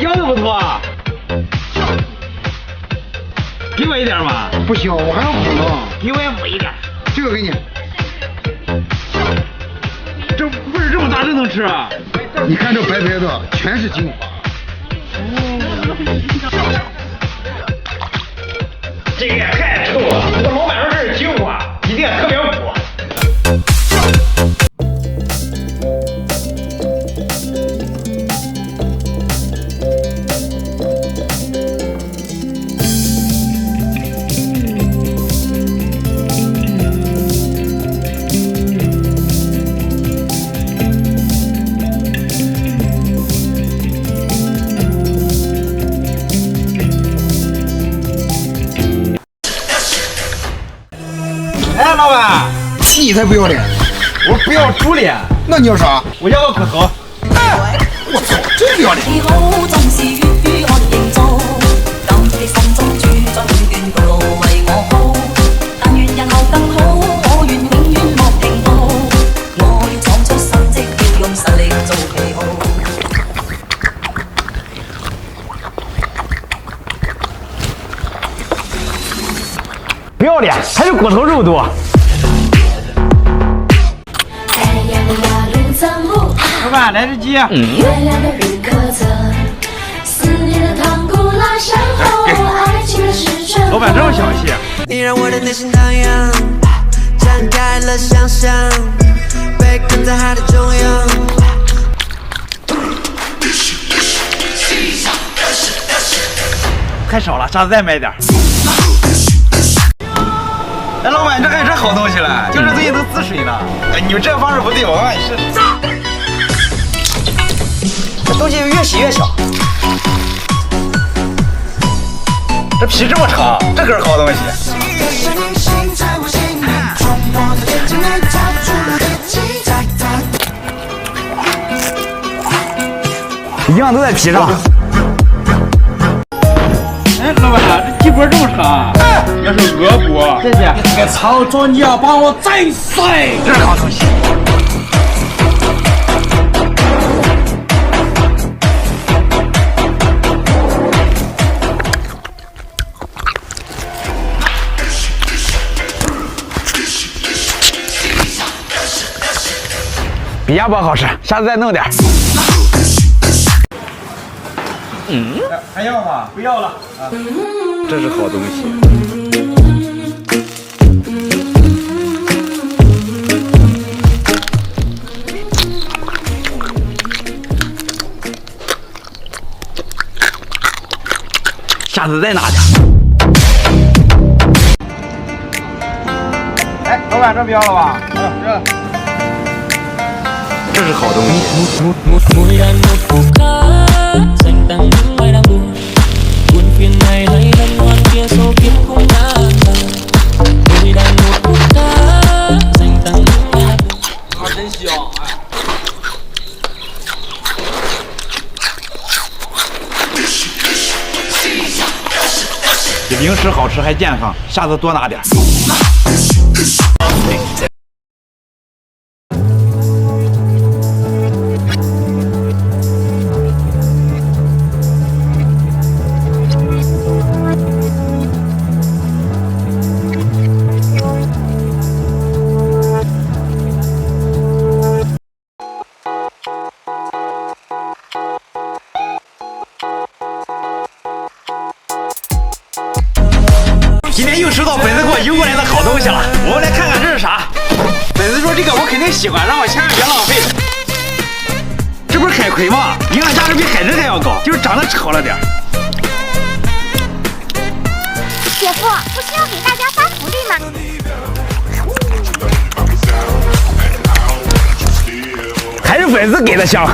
条子不脱啊？给我一点嘛。不行，我还要补呢。给我也补一点。这个给你。这味儿这么大，真能吃啊？你看这白白的，全是精华。这个也太臭了！我老板说这是精华，一定特别补。哎，老板，你才不要脸！我不要猪脸，那你要啥？我要个骨头。哎，我操，真不要脸！不要脸，还是骨头肉多。老板，来只鸡。老板这么小气。你让我的内心荡漾，展开了想象，被困在海的中央。太少了，下次再买点。哎，老板，这还有这好东西了，就是最近都滋水呢。哎，你们这方式不对，我让你试。这东西越洗越小。这皮这么长，这可是好东西。一样都在皮上。哎，老板，这鸡脖这么长，要是鹅脖，谢谢。这个操作你要帮我再晒，这是好东西。比鸭脖好吃，下次再弄点。还要吗？不要了啊！这是好东西。下次再拿点。哎，老板，这不要了吧？这是好东西。真香！哎。比零食好吃还健康，下次多拿点。今天又收到粉丝给我邮过来的好东西了，我们来看看这是啥。粉丝说这个我肯定喜欢，让我千万别浪费。这不是海葵吗？营养价值比海参还要高，就是长得丑了点。姐夫，不是要给大家发福利吗？还是粉丝给的香。